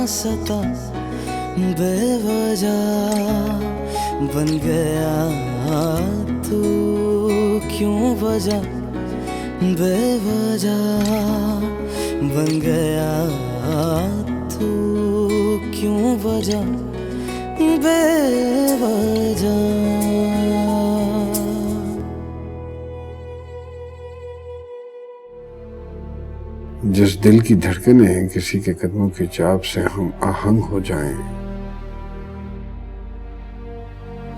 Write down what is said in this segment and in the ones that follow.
सता बेवजह बन गया तू, क्यों वजह बेवजह बन गया तू, क्यों वजह बेवजह। जिस दिल की धड़कनें किसी के कदमों की चाप से हम आहंग हो जाएं,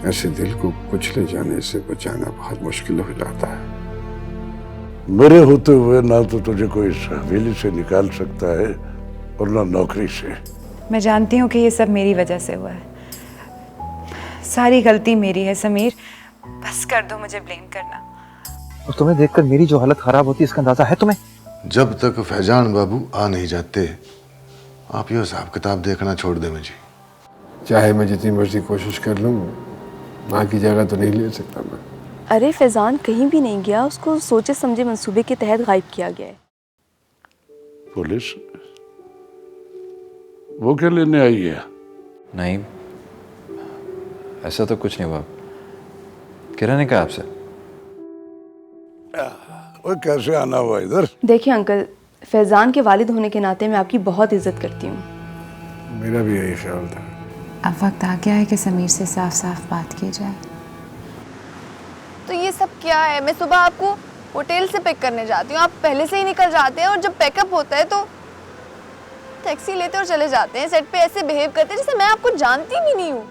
ऐसे दिल को कुचले जाने से बचाना बहुत मुश्किल हो जाता है। मेरे होते हुए ना तो तुझे कोई इस हवेली से निकाल सकता है और ना नौकरी से। मैं जानती हूँ कि ये सब मेरी वजह से हुआ है, सारी गलती मेरी है समीर, बस कर दो मुझे ब्लेम करना। और तुम्हें देखकर मेरी जो हालत खराब होती है इसका अंदाजा है तुम्हें? जब तक फैजान बाबू आ नहीं जाते आप ये हिसाब किताब देखना छोड़ दे मुझे। चाहे मैं जितनी मर्जी कोशिश कर लूं, माँ की जगह तो नहीं ले सकता मैं। अरे फैजान कहीं भी नहीं गया, उसको सोचे समझे मंसूबे के तहत गायब किया गया है। पुलिस वो क्या लेने आई है? नहीं, ऐसा तो कुछ नहीं हुआ। किरण ने कहा आपसे? वो कैसे आना हुआ इधर? देखिए अंकल, फैजान के वालिद होने के नाते मैं आपकी बहुत इज्जत करती हूँ। मेरा भी यही ख्याल था। अब वक्त आ गया है कि समीर से साफ साफ बात की जाए। तो ये सब क्या है? मैं सुबह आपको होटल से पिक करने जाती हूँ, आप पहले से ही निकल जाते हैं, और जब पैकअप होता है तो टैक्सी लेते और चले जाते हैं। सेट पे ऐसे बिहेव करते हैं जैसे मैं आपको जानती भी नहीं हूँ।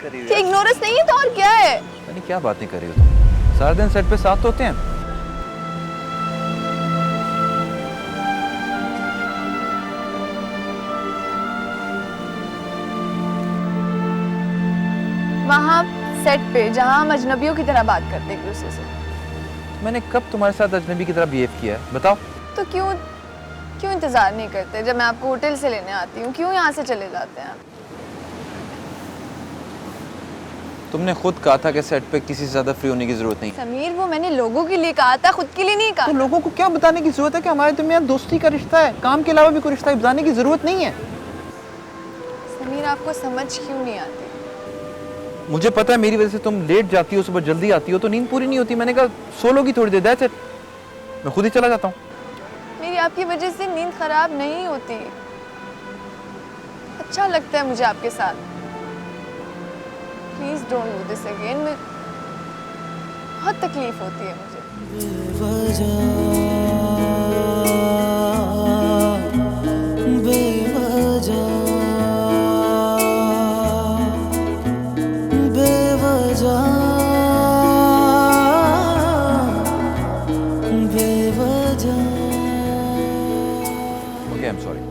कि इग्नोरेंस नहीं है तो और क्या है? यानी क्या बातें कर रही हो तुम? सारा दिन सेट पे साथ होते हैं। वहाँ सेट पे जहाँ हम अजनबियों की तरह बात करते हैं एक दूसरे से। मैंने कब तुम्हारे साथ अजनबी की तरह बिहेव किया है बताओ? तो क्यों इंतजार नहीं करते? जब मैं आपको होटल से लेने आती हूँ क्यों यहाँ से चले जाते हैं आप? तुमने खुद कहा था कि सेट पे किसी से ज्यादा फ्री होने की जरूरत नहीं। समीर वो मैंने लोगों के लिए कहा था, खुद के लिए नहीं कहा। तो लोगों को क्या बताने की जरूरत है कि हमारे दरमियान दोस्ती का रिश्ता है, काम के अलावा भी कोई रिश्ता है, बताने की जरूरत नहीं है। समीर आपको समझ क्यों नहीं आती? मुझे पता है मेरी वजह से तुम लेट जाती हो, सुबह जल्दी आती हो तो नींद पूरी नहीं होती। मैंने कहा सो लोगी थोड़ी देर, दैट्स इट, मैं खुद ही चला जाता हूँ। मेरी आपकी वजह से नींद खराब नहीं होती, अच्छा लगता है मुझे आपके साथ। Please don't do this again, बहुत तकलीफ होती है मुझे। Okay, I am sorry.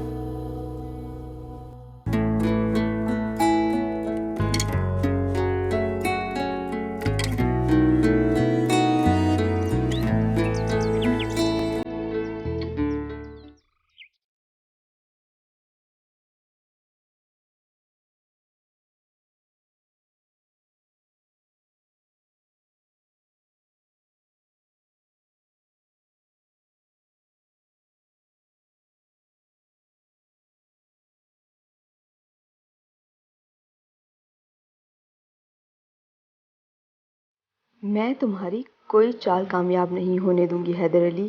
मैं तुम्हारी कोई चाल कामयाब नहीं होने दूंगी हैदर अली।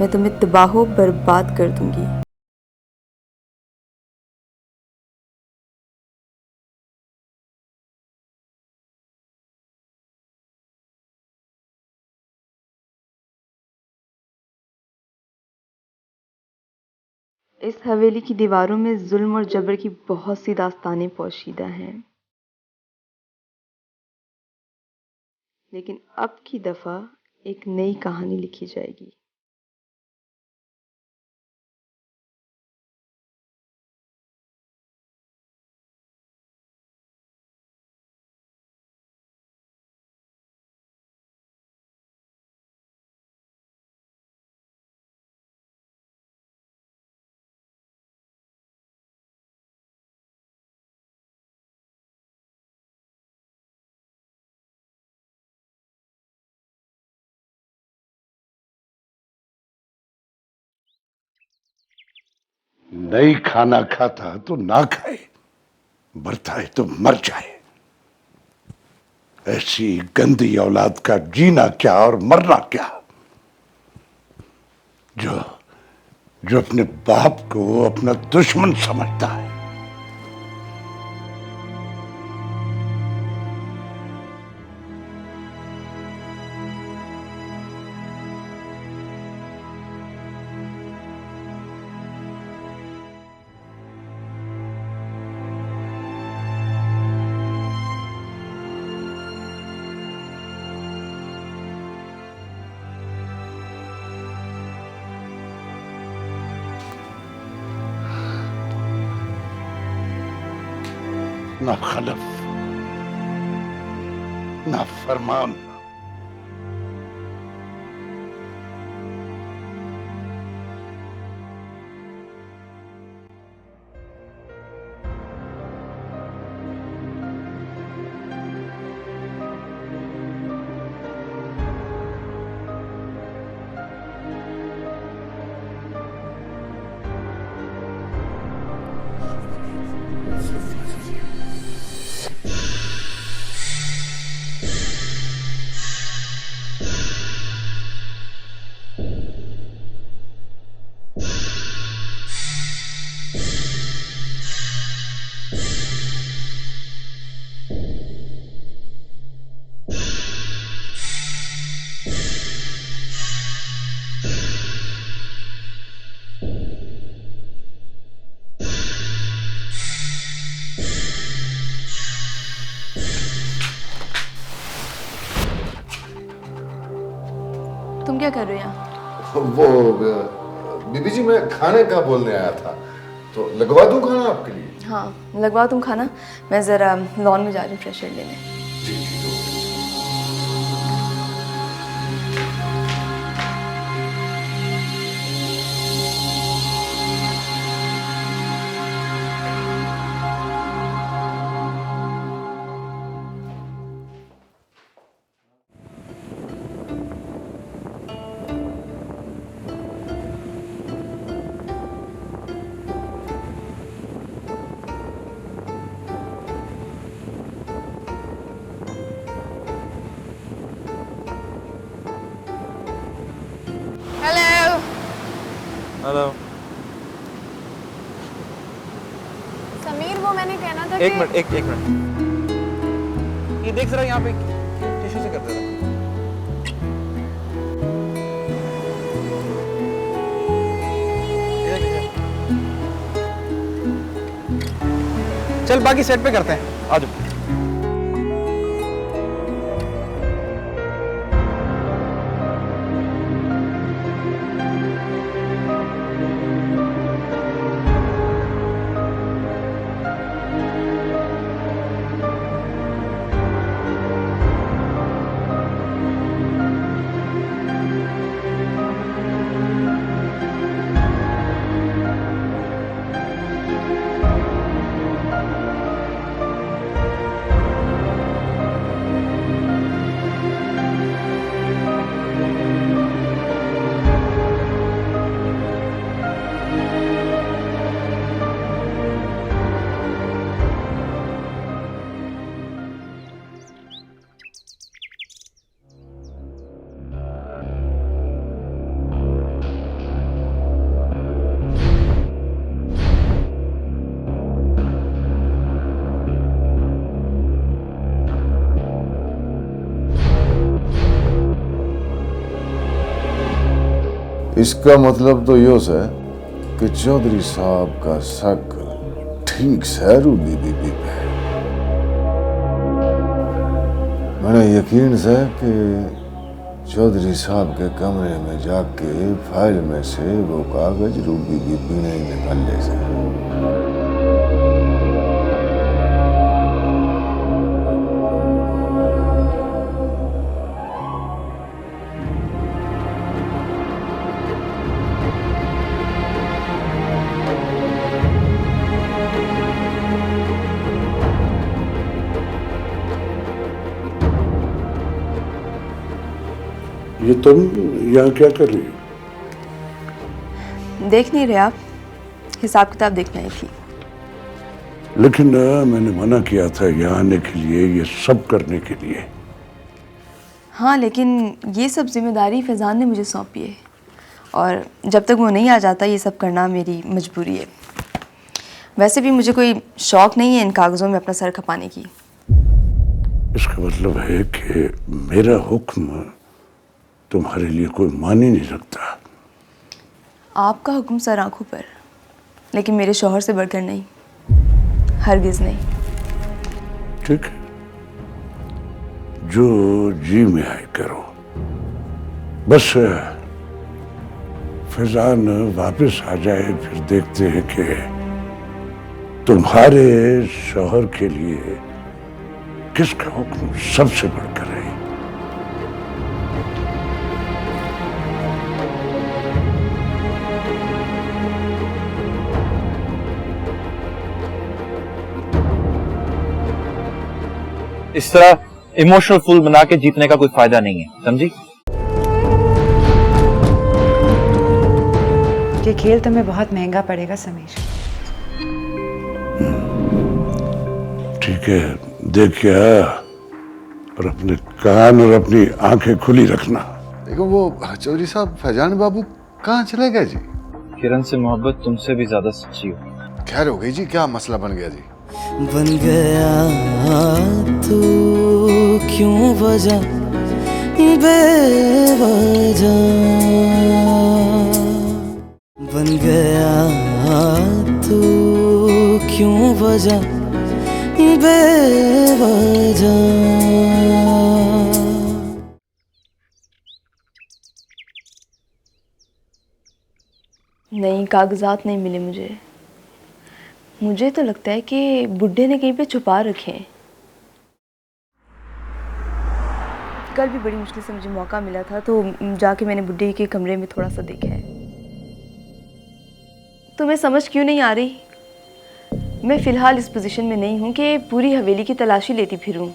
मैं तुम्हें तबाहो बर्बाद कर दूंगी। इस हवेली की दीवारों में जुल्म और जबर की बहुत सी दास्तानें पोशीदा हैं, लेकिन अब की दफा एक नई कहानी लिखी जाएगी। नहीं खाना खाता तो ना खाए, मरता है तो मर जाए। ऐसी गंदी औलाद का जीना क्या और मरना क्या, जो जो अपने बाप को अपना दुश्मन समझता है। ना खलफ, ना फरमान। तुम क्या कर रहे हो यहाँ? वो बीबी जी, मैं खाने का बोलने आया था, तो लगवा दूं खाना आपके लिए? हाँ लगवाओ तुम खाना, मैं ज़रा लॉन में जा रही हूँ फ्रेश एयर लेने। जी जी। हेलो। हेलो। समीर वो मैंने कहना था एक कि मिनट, एक मिनट, ये देख जरा यहाँ पे टिश्यू से कर दे रहा। चल बाकी सेट पे करते हैं, आ जाओ। इसका मतलब तो यो है कि चौधरी साहब का शक ठीक सहरू बीबी पे है। मैंने यकीन है कि चौधरी साहब के कमरे में जाके फाइल में से वो कागज रूबी बीबी ने निकाल ले से। ये तुम यहाँ क्या कर रही हो? देख नहीं रहे आप, हिसाब किताब देखना ही थी। लेकिन मैंने मना किया था यहाँ आने के लिए, ये सब करने के लिए। हाँ, लेकिन ये सब जिम्मेदारी फैज़ान ने मुझे सौंपी है और जब तक वो नहीं आ जाता ये सब करना मेरी मजबूरी है। वैसे भी मुझे कोई शौक़ नहीं है इन कागज़ों में अपना सर खपाने की। इसका मतलब है कि मेरा हुक्म तुम्हारे लिए कोई मान ही नहीं सकता। आपका हुक्म सर आंखों पर, लेकिन मेरे शौहर से बढ़कर नहीं, हरगिज़ नहीं। ठीक है, जो जी में आए करो। बस फैजान वापस आ जाए, फिर देखते हैं कि तुम्हारे शौहर के लिए किसका हुक्म सबसे बढ़कर है। इस तरह इमोशनल फूल बना के जीतने का कोई फायदा नहीं है, समझी? ये खेल तुम्हें बहुत महंगा पड़ेगा समीर। ठीक है, देख क्या, और अपने कान और अपनी आंखें खुली रखना। देखो वो चौधरी साहब, फैजान बाबू कहाँ चले गए जी? किरण से मोहब्बत तुमसे भी ज्यादा सच्ची हो। खैर हो गई जी, क्या मसला बन गया जी? बन गया तू क्यों वजह बेवजह, बन गया तू क्यों वजह बेवजह। नहीं, कागजात नहीं मिले मुझे तो लगता है कि बुड्ढे ने कहीं पे छुपा रखे हैं। कल भी बड़ी मुश्किल से मुझे मौका मिला था तो जाके मैंने बुड्ढे के कमरे में थोड़ा सा देखा है। तुम्हें समझ क्यों नहीं आ रही? मैं फ़िलहाल इस पोजीशन में नहीं हूँ कि पूरी हवेली की तलाशी लेती फिरूँ।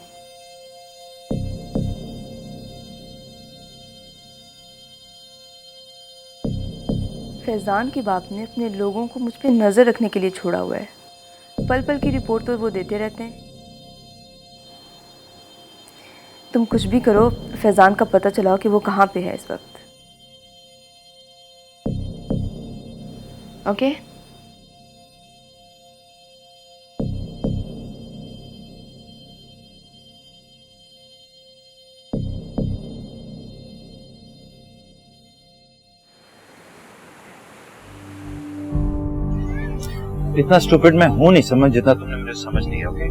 फैज़ान के बाप ने अपने लोगों को मुझ पे नज़र रखने के लिए छोड़ा हुआ है। पल पल की रिपोर्ट तो वो देते रहते हैं। तुम कुछ भी करो, फैज़ान का पता चलाओ कि वो कहाँ पे है इस वक्त। ओके? इतना स्टूपिड मैं हूं नहीं समझ जितना तुमने मुझे समझ लिया। ओके?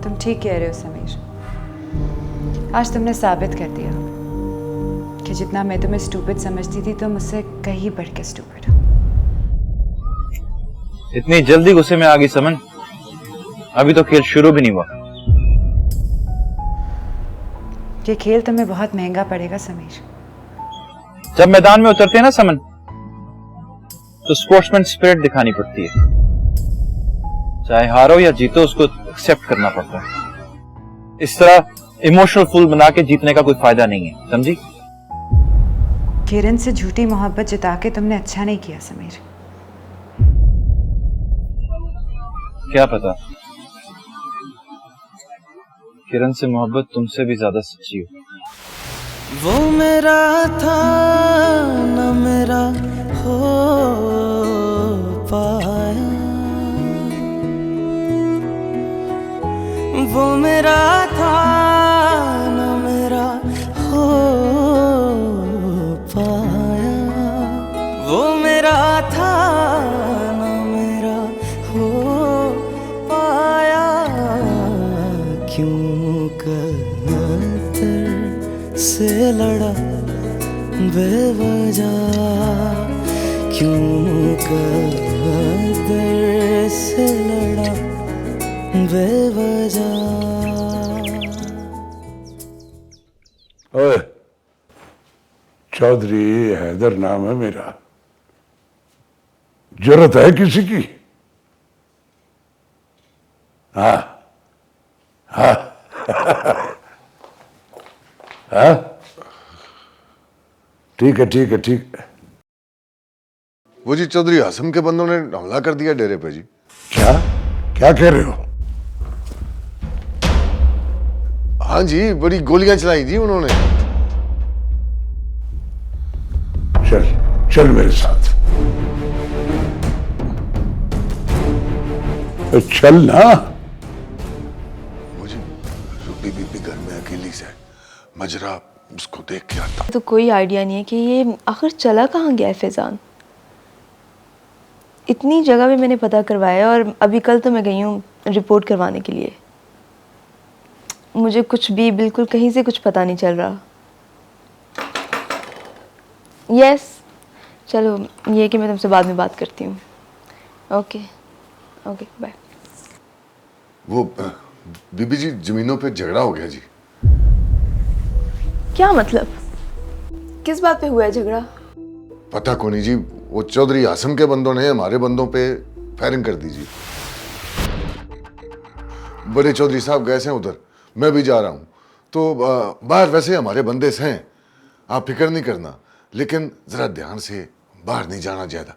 तुम ठीक कह रहे हो समीर। आज तुमने साबित कर दिया कि जितना मैं तुम्हें स्टूपिड समझती थी तुम मुझसे कहीं बढ़ के स्टूपिड हो। इतनी जल्दी गुस्से में आ गई समन? अभी तो खेल शुरू भी नहीं हुआ। ये खेल तुम्हें बहुत महंगा पड़ेगा समीर। जब मैदान में उतरते हैं ना समन, तो स्पोर्ट्समैन स्पिरिट दिखानी पड़ती है। चाहे हारो या जीतो, उसको एक्सेप्ट करना पड़ता है। इस तरह इमोशनल फूल बना के जीतने का कोई फायदा नहीं है, समझी? किरण से झूठी मोहब्बत जिता के तुमने अच्छा नहीं किया समीर। क्या पता किरण से मोहब्बत तुमसे भी ज्यादा सच्ची हो। वो मेरा था न मेरा हो पाया, वो मेरा था न मेरा हो पाया, वो मेरा था न मेरा हो पाया। क्यों कदर से लड़ा बेवजह, क्यों कदर से लड़ा बेवजह। ओए, चौधरी हैदर नाम है मेरा। जरूरत है किसी की? हाँ हाँ हाँ, ठीक है ठीक है ठीक है। वो जी चौधरी आसम के बंदों ने हमला कर दिया डेरे पे जी। क्या क्या कह रहे हो? हाँ जी, बड़ी गोलियां चलाई जी उन्होंने। चल चल मेरे साथ, चल ना। मुझे रूबी बीबी घर में अकेली से, मैं जरा उसको देख के आता हूँ। तो कोई आइडिया नहीं है कि ये आखिर चला कहाँ गया है फैजान। इतनी जगह भी मैंने पता करवाया और अभी कल तो मैं गई हूँ रिपोर्ट करवाने के लिए। मुझे कुछ भी बिल्कुल कहीं से कुछ पता नहीं चल रहा। यस, चलो ये कि मैं तुमसे बाद में बात करती हूँ। Okay okay bye. वो बीबी जी जमीनों पे झगड़ा हो गया जी। क्या मतलब? किस बात पे हुआ है झगड़ा? पता को नहीं जी, वो चौधरी आसम के बंदों ने हमारे बंदों पे फायरिंग कर दी जी। बड़े चौधरी साहब गए हैं उधर, मैं भी जा रहा हूं। तो बाहर वैसे हमारे बंदे हैं, आप फिक्र नहीं करना, लेकिन जरा ध्यान से बाहर नहीं जाना ज्यादा।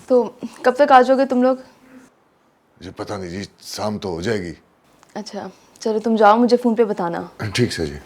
तो कब तक आ जाओगे तुम लोग? मुझे पता नहीं जी, शाम तो हो जाएगी। अच्छा चलो तुम जाओ, मुझे फ़ोन पे बताना। ठीक से जी।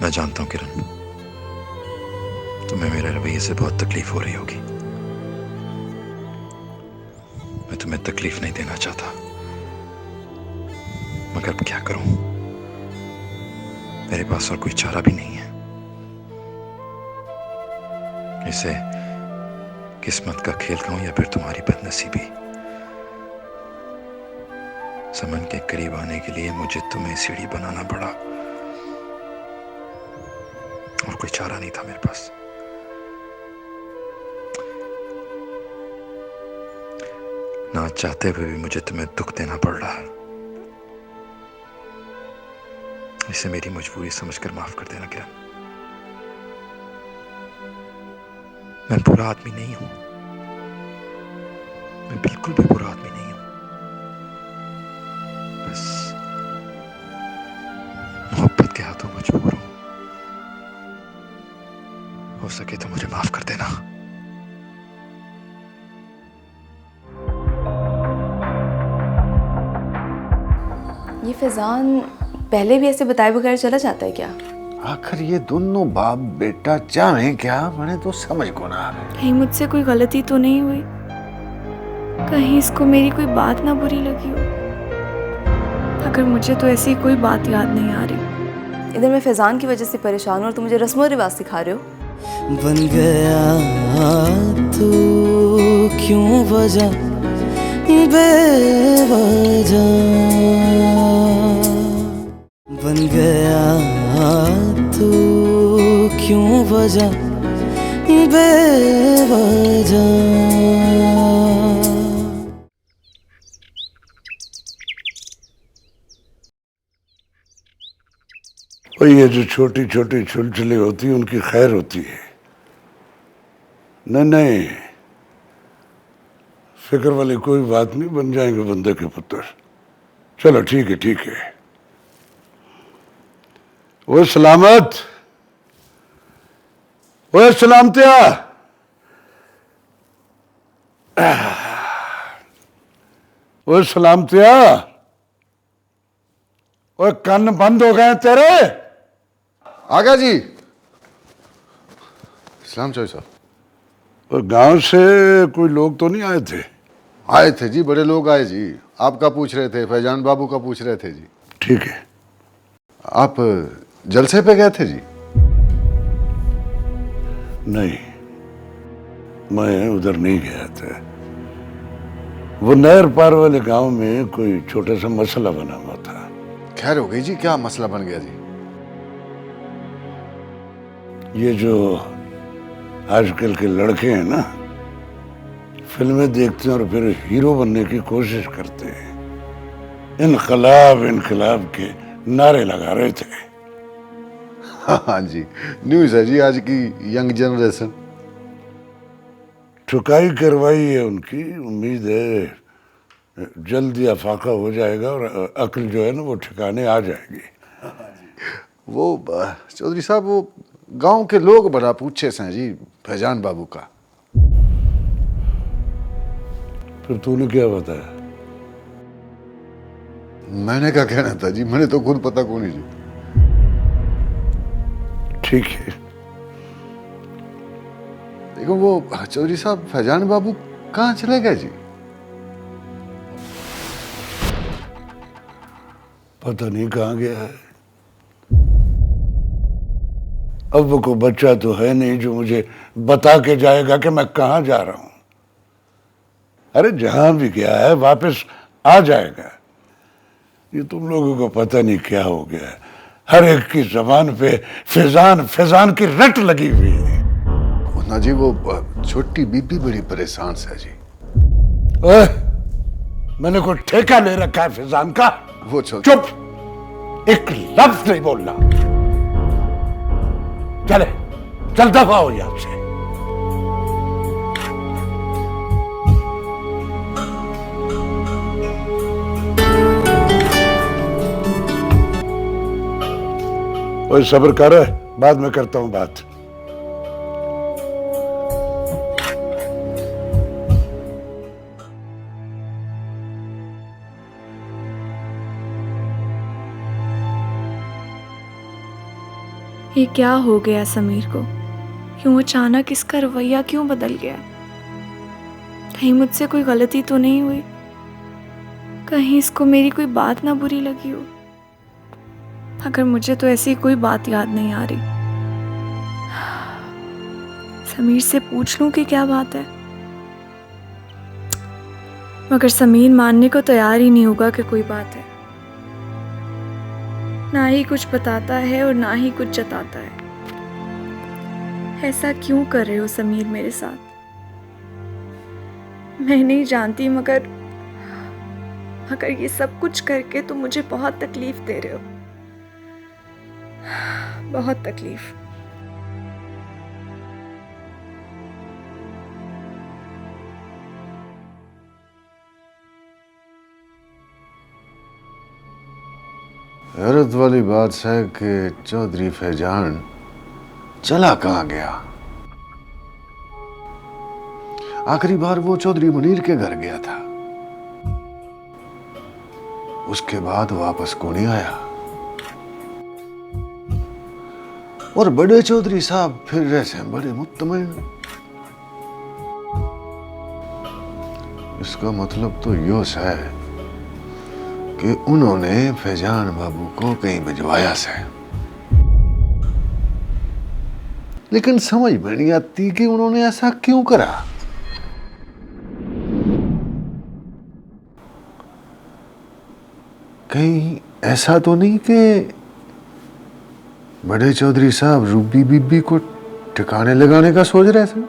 मैं जानता हूं किरण, तुम्हें मेरे रवैये से बहुत तकलीफ हो रही होगी। मैं तुम्हें तकलीफ नहीं देना चाहता, मगर क्या करूं, मेरे पास और कोई चारा भी नहीं है। इसे किस्मत का खेल कहूं या फिर तुम्हारी बदनसीबी, समन के करीब आने के लिए मुझे तुम्हें सीढ़ी बनाना पड़ा और कोई चारा नहीं था मेरे पास। ना चाहते हुए भी मुझे तुम्हें दुख देना पड़ रहा है। इसे मेरी मजबूरी समझकर माफ कर देना किरण। मैं बुरा आदमी नहीं हूं, मैं बिल्कुल भी बुरा आदमी नहीं हूं। बस मोहब्बत के हाथों मजबूर हूं। हो सके तो मुझे माफ कर देना। ये फैजान पहले भी ऐसे बताए बगैर चला जाता है क्या? आखिर ये दोनों बाप बेटा चाहें क्या, मैंने तो समझ को ना आवे। कहीं मुझसे कोई गलती तो नहीं हुई? कहीं इसको मेरी कोई बात ना बुरी लगी हो? अगर मुझे तो ऐसी कोई बात याद नहीं आ रही। इधर मैं फैजान की वजह से परेशान हूँ और तुम मुझे रस्मों रिवाज सिखा रहे हो। बन गया तू क्यों वजह बेवजह, बन गया तू क्यों वजह बेवजह। और ये जो छोटी छोटी छुलछुली होती है उनकी खैर होती है। नहीं, फिक्र वाली कोई बात नहीं, बन जाएंगे बंदे के पुत्र। चलो ठीक है ठीक है। वो सलामत, वो सलामतिया, वो सलामतिया, वो कान बंद हो गए तेरे। आ गया जी। सलाम चौधरी साहब। और गांव से कोई लोग तो नहीं आए थे? आए थे जी, बड़े लोग आए जी। आपका पूछ रहे थे, फैजान बाबू का पूछ रहे थे जी। ठीक है। आप जलसे पे गए थे जी? नहीं, मैं उधर नहीं गया था। वो नहर पार वाले गांव में कोई छोटा सा मसला बना हुआ था। खैर हो गई जी? क्या मसला बन गया जी? ये जो आजकल के लड़के हैं ना, फिल्में देखते हैं और फिर हीरो बनने की कोशिश करते हैं। इनकलाब इनकलाब के नारे लगा रहे थे। हाँ जी, न्यूज़ है जी आज की यंग जनरेशन। ठुकाई करवाई है उनकी। उम्मीद है जल्दी अफाका हो जाएगा और अक्ल जो है ना वो ठिकाने आ जाएगी। वो चौधरी साहब, वो गांव के लोग बड़ा पूछे से हैं जी फैजान बाबू का। फिर तूने क्या बताया? मैंने क्या कहना था जी, मैंने तो खुद पता को नहीं जी। ठीक है। देखो वो चौधरी साहब, फैजान बाबू कहाँ चले गए जी? पता नहीं कहाँ गया है। अब वो को बच्चा तो है नहीं जो मुझे बता के जाएगा कि मैं कहाँ जा रहा हूं। अरे जहां भी गया है वापस आ जाएगा। ये तुम लोगों को पता नहीं क्या हो गया है। हर एक की जबान पे फैजान फैजान की रट लगी हुई है। ना जी, वो छोटी बीबी बड़ी परेशान से है जी। ओए, मैंने कोई ठेका ले रखा है फैजान का? वो चुप, एक लफ्ज नहीं बोलना। चले, चल दफा हो यहां से। ओए सब्र कर, बाद में करता हूं बात। ये क्या हो गया समीर को? क्यों अचानक इसका रवैया क्यों बदल गया? कहीं मुझसे कोई गलती तो नहीं हुई? कहीं इसको मेरी कोई बात ना बुरी लगी हो? अगर मुझे तो ऐसी कोई बात याद नहीं आ रही। समीर से पूछ लूं कि क्या बात है, मगर समीर मानने को तैयार ही नहीं होगा कि कोई बात है। ना ही कुछ बताता है और ना ही कुछ जताता है। ऐसा क्यों कर रहे हो समीर मेरे साथ? मैं नहीं जानती, मगर ये सब कुछ करके तुम मुझे बहुत तकलीफ दे रहे हो, बहुत तकलीफ। हैरत वाली बात है कि चौधरी फैजान चला कहाँ गया। आखिरी बार वो चौधरी मुनीर के घर गया था, उसके बाद वापस को नहीं आया। और बड़े चौधरी साहब फिर रहे थे बड़े मुतमईन। इसका मतलब तो यो है कि उन्होंने फैजान बाबू को कहीं भिजवाया से, लेकिन समझ में नहीं आती कि उन्होंने ऐसा क्यों करा। कहीं ऐसा तो नहीं कि बड़े चौधरी साहब रूबी बीबी को ठिकाने लगाने का सोच रहे थे?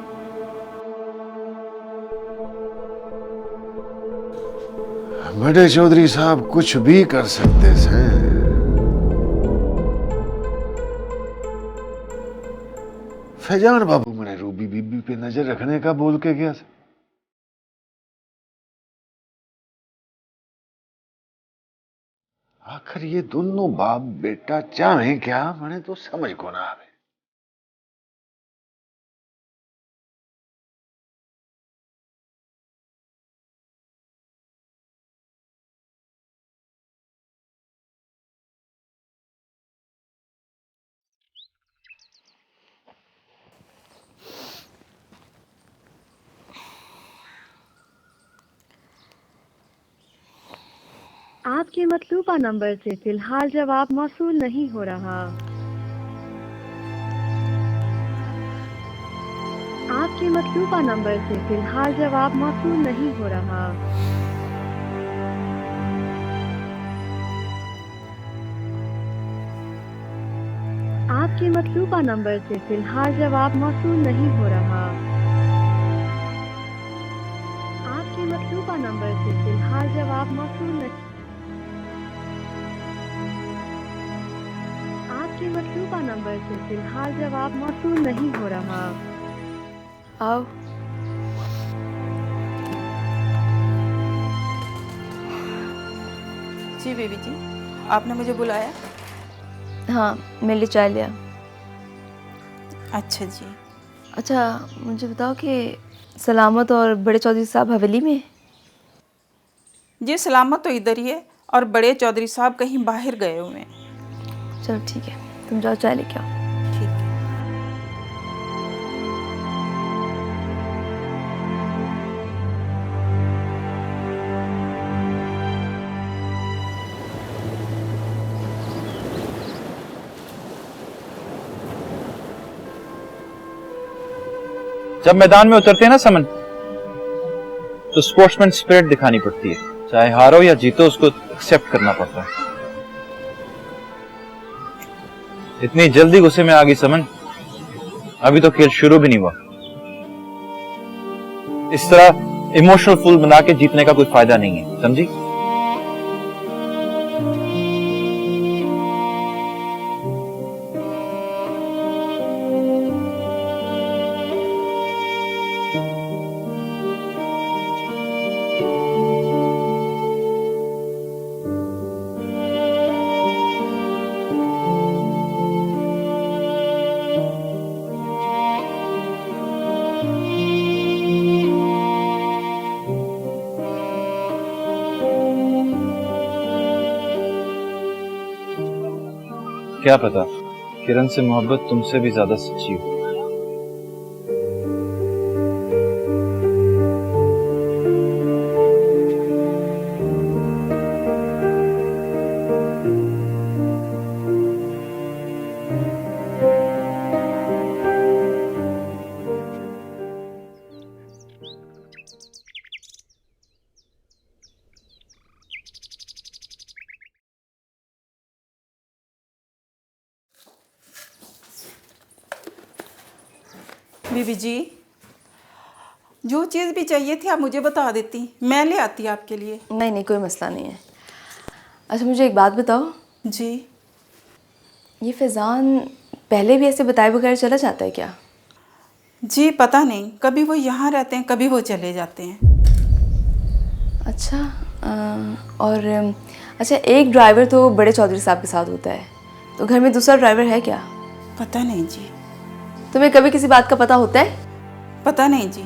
बड़े चौधरी साहब कुछ भी कर सकते थे। फैजान बाबू मैंने रूबी बीबी पे नजर रखने का बोल के गया था। आखिर ये दोनों बाप बेटा चाहे क्या, मैंने तो समझ को ना आवे। आपके मतलूबा नंबर से फिलहाल जवाब मौसूल नहीं हो रहा। आपके मतलूबा नंबर से फिलहाल जवाब मौसूल नहीं हो रहा। आपके मतलूबा नंबर से फिलहाल जवाब मौसूल नहीं हो रहा। आपके मतलूबा नंबर से फिलहाल जवाब मौसूल नहीं। आपके मतलूबा नंबर से फिलहाल जवाब मौसूल नहीं हो रहा। आओ। जी बेबी जी, आपने मुझे बुलाया? हाँ, मेरे लिए चाय लिया। अच्छा जी। अच्छा, मुझे बताओ कि सलामत और बड़े चौधरी साहब हवेली में? जी, सलामत तो इधर ही है और बड़े चौधरी साहब कहीं बाहर गए हुए हैं। चलो ठीक है, तुम जाओ चाय लेके आओ। ठीक है। जब मैदान में उतरते हैं ना समन, तो स्पोर्ट्समैन स्पिरिट दिखानी पड़ती है। चाहे हारो या जीतो, उसको एक्सेप्ट करना पड़ता है। इतनी जल्दी गुस्से में आ गई समन, अभी तो खेल शुरू भी नहीं हुआ। इस तरह इमोशनल फूल बना के जीतने का कोई फायदा नहीं है, समझी? क्या पता किरण से मोहब्बत तुमसे भी ज्यादा सच्ची हो। बीबी जी, जो चीज़ भी चाहिए थी आप मुझे बता देती, मैं ले आती आपके लिए। नहीं नहीं, कोई मसला नहीं है। अच्छा मुझे एक बात बताओ जी। ये फैज़ान पहले भी ऐसे बताए बगैर चला जाता है क्या? जी पता नहीं, कभी वो यहाँ रहते हैं, कभी वो चले जाते हैं। अच्छा और अच्छा, एक ड्राइवर तो बड़े चौधरी साहब के साथ होता है, तो घर में दूसरा ड्राइवर है क्या? पता नहीं जी। तुम्हें कभी किसी बात का पता होता है? पता नहीं जी।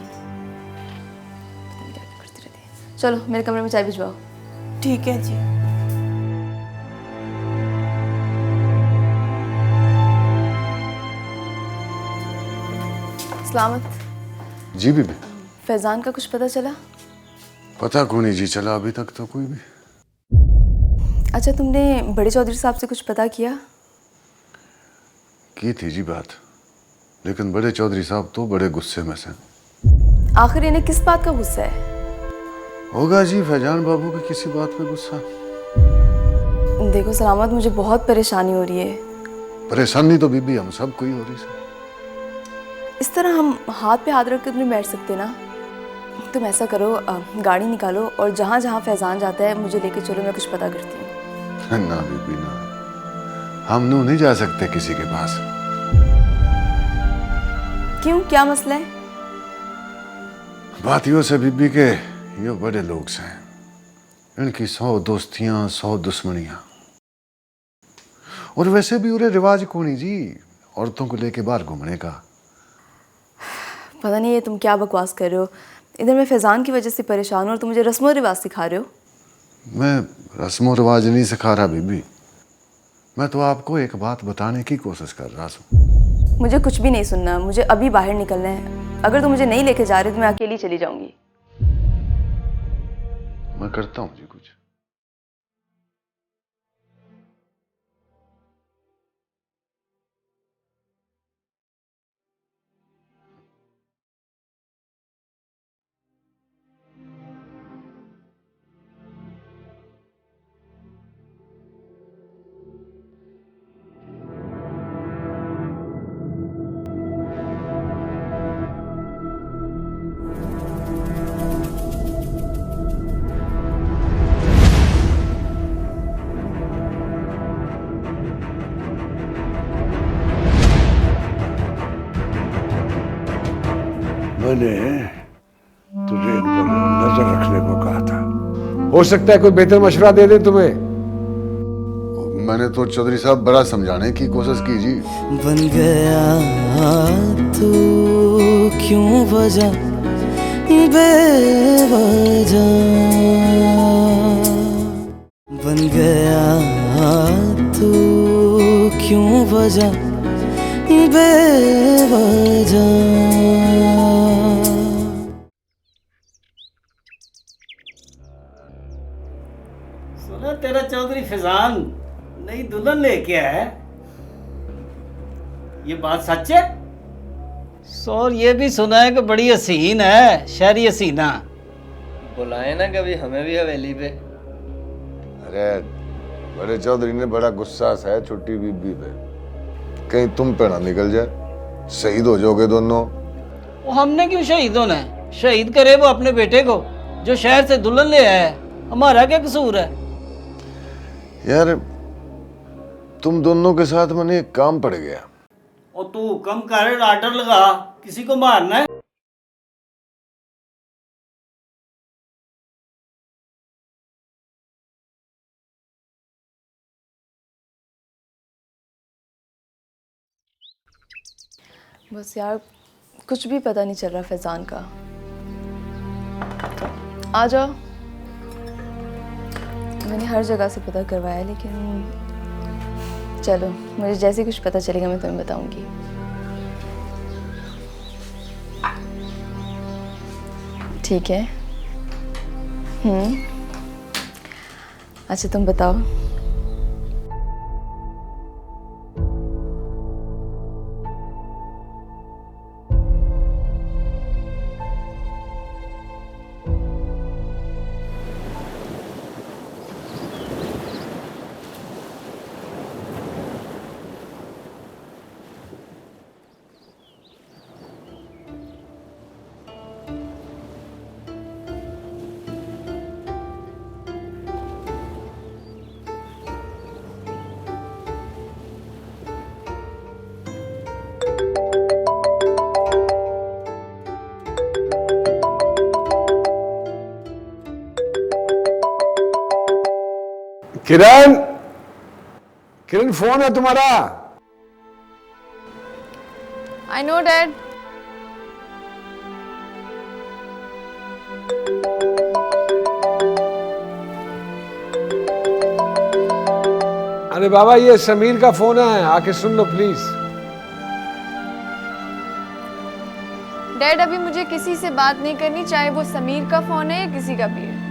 चलो मेरे कमरे में चाय भिजवाओ। ठीक है जी। सलामत। जी बीबी। फैज़ान का कुछ पता चला? पता को नहीं जी चला अभी तक तो कोई भी। अच्छा तुमने बड़े चौधरी साहब से कुछ पता किया? की थी जी बात, लेकिन बड़े चौधरी साहब तो बड़े गुस्से में से। आखिर इन्हें किस बात का गुस्सा है? होगा जी फैजान बाबू के किसी बात पे गुस्सा। देखो सलामत, मुझे बहुत परेशानी हो रही है। परेशानी तो बीबी हम सब कोई हो रही है। इस तरह हम हाथ पे हाथ रख कर नहीं बैठ सकते ना। तुम ऐसा करो, गाड़ी निकालो और जहाँ जहाँ फैजान जाता है मुझे लेके चलो, मैं कुछ पता करती हूँ। ना बीबी ना, हम नू नहीं जा सकते किसी के पास। क्यों, क्या मसला है? बात यो से बीबी के ये बड़े लोग से हैं, इनकी 100 दोस्तियां 100 दुश्मनियां। और वैसे भी उरे रिवाज कोनी जी औरतों को लेके बाहर घूमने का। पता नहीं ये तुम क्या बकवास कर रहे हो। इधर मैं फैजान की वजह से परेशान हूँ और तुम मुझे रस्म रिवाज सिखा रहे हो। मैं रस्म रिवाज नहीं सिखा रहा बीबी, मैं तो आपको एक बात बताने की कोशिश कर रहा हूँ। मुझे कुछ भी नहीं सुनना, मुझे अभी बाहर निकलना है। अगर तुम मुझे नहीं लेके जा रहे तो मैं अकेली चली जाऊंगी। मैं करता हूँ जी कुछ। मैंने तुझे इन पर नजर रखने को कहा था। हो सकता है कोई बेहतर मशवरा दे दे तुम्हें। मैंने तो चौधरी साहब बड़ा समझाने की कोशिश की जी। बन गया तू क्यों वजह बेवजह, बन गया तू क्यों वजह बेवजह। सुना तेरा चौधरी फैजान नई दुल्हन लेके आया है, ये बात सच है? और ये भी सुना है कि बड़ी हसीन है, शहरी हसीना। बुलाए ना कभी हमें भी हवेली पे। अरे बड़े चौधरी ने बड़ा गुस्सा सा है छोटी बीबी पे, कहीं तुम पे ना निकल जाए, शहीद हो जाओगे दोनों। वो हमने क्यों शहीद होना है? शहीद करे वो अपने बेटे को जो शहर से दुल्हन ले आया है, हमारा क्या कसूर है? यार तुम दोनों के साथ मैंने एक काम पड़ गया। और तू हुक्म कर, आर्डर लगा, किसी को मारना है? बस यार कुछ भी पता नहीं चल रहा फैजान का। आ जाओ। मैंने हर जगह से पता करवाया लेकिन चलो, मुझे जैसे कुछ पता चलेगा मैं तुम्हें बताऊंगी। ठीक है। अच्छा तुम बताओ। किरण, किरण फोन है तुम्हारा। I know dad. अरे बाबा ये समीर का फोन है, आके सुन लो प्लीज। डैड अभी मुझे किसी से बात नहीं करनी, चाहे वो समीर का फोन है या किसी का भी है।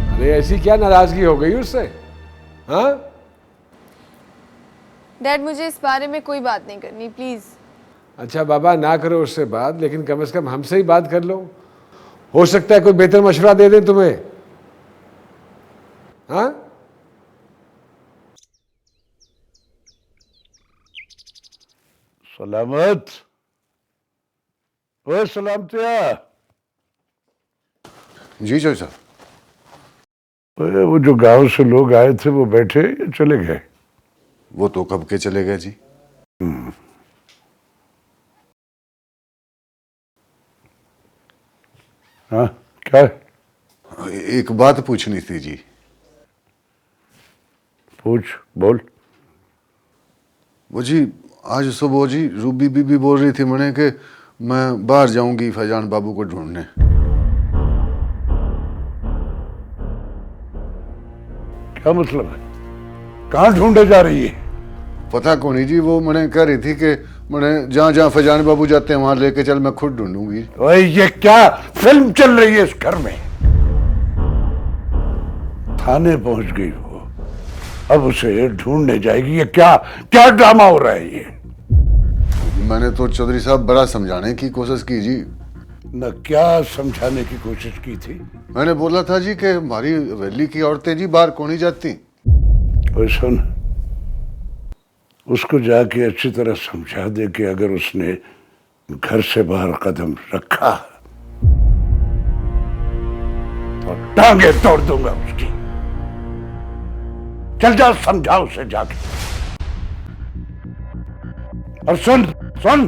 अरे ऐसी क्या नाराजगी हो गई उससे? हाँ डैड मुझे इस बारे में कोई बात नहीं करनी, प्लीज। अच्छा बाबा ना करो उससे बात, लेकिन कम से कम हमसे ही बात कर लो। हो सकता है कोई बेहतर मशवरा दे दे तुम्हें। हाँ सलामत, ओए सलामतिया। जी चौधरी साहब। वो जो गांव से लोग आए थे वो बैठे या चले गए? वो तो कब के चले गए जी। हाँ क्या है? एक बात पूछनी थी जी। पूछ बोल। वो जी आज सुबह जी रूबी बीबी बोल रही थी मैंने कि मैं बाहर जाऊंगी फैजान बाबू को ढूंढने। क्या मतलब है? कहाँ ढूंढे जा रही है? पता कौन नहीं जी, वो मैंने कह रही थी कि मैंने जहाँ जहाँ फैजान बाबू जाते हैं वहां लेके चल, मैं खुद ढूंढूंगी। ओए ये क्या फिल्म चल रही है इस घर में? थाने पहुंच गई वो, अब उसे ढूंढने जाएगी। ये क्या क्या ड्रामा हो रहा है ये? मैंने तो चौधरी साहब बड़ा समझाने की कोशिश की जी। न क्या समझाने की कोशिश की थी? मैंने बोला था जी कि हमारी हवेली की औरतें जी बाहर कौन ही जाती। ओए सुन, उसको जाके अच्छी तरह समझा दे कि अगर उसने घर से बाहर कदम रखा तो टांगे तोड़ दूंगा उसकी। चल जा समझा उसे जाके। और सुन सुन,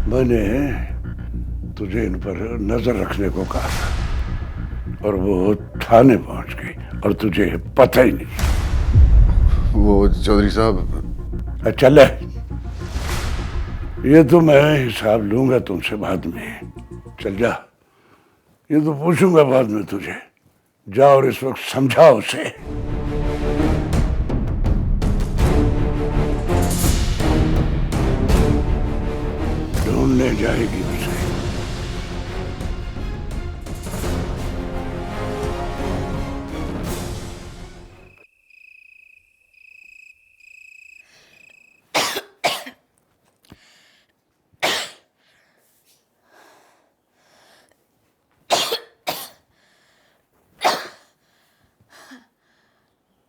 मैंने तुझे इन पर नजर रखने को कहा था और वो थाने पहुंच गई और तुझे पता ही नहीं। वो चौधरी साहब चल, ये तो मैं हिसाब लूंगा तुमसे बाद में। चल जा, ये तो पूछूंगा बाद में तुझे। जा और इस वक्त समझा उसे। ढूंढने जाएगी उसे।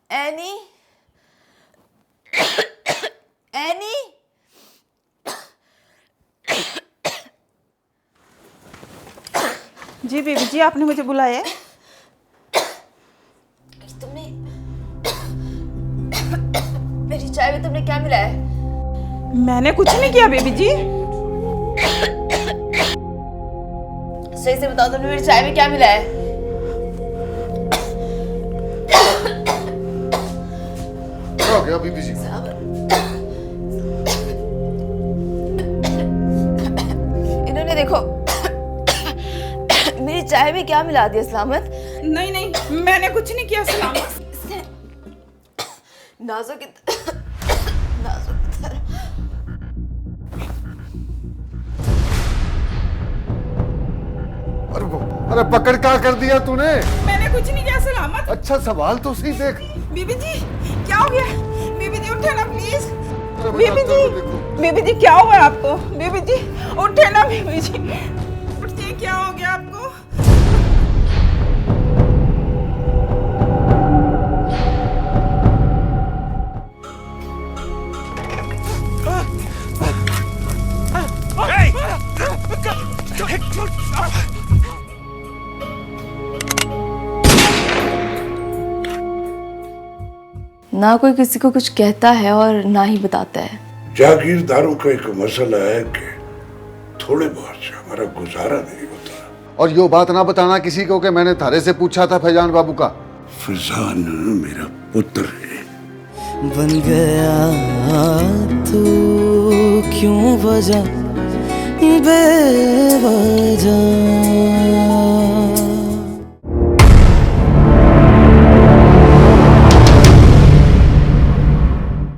एनी, एनी, जी बेबी जी आपने मुझे बुलाया है? तुमने मेरी चाय में तुमने क्या मिलाया है? मैंने कुछ नहीं किया बेबी जी। सही से बताओ, तुमने मेरी चाय में क्या मिलाया है? क्या हो गया बीबी जी? इन्होंने देखो मेरी चाय में क्या मिला दिया सलामत। नहीं नहीं मैंने कुछ नहीं किया सलामत। नाजो की नाजो की तरह। अरे पकड़ क्या कर दिया तूने? मैंने कुछ नहीं किया, सलामत। अच्छा सवाल तो सही देख। बीबी जी क्या हो गया? बीबी जी उठे ना प्लीज। बीबी जी क्या हुआ आपको? बीबी जी उठे ना, बीबी जी उठिए, क्या हो गया आपको? ना कोई किसी को कुछ कहता है और ना ही बताता है। जागीरदारों का एक मसला है कि थोड़े बहुत से हमारा गुजारा नहीं होता। और यो बात ना बताना किसी को कि मैंने थारे से पूछा था फैजान बाबू का। फैजान मेरा पुत्र है। बन गया तू क्यों वजह बेवजह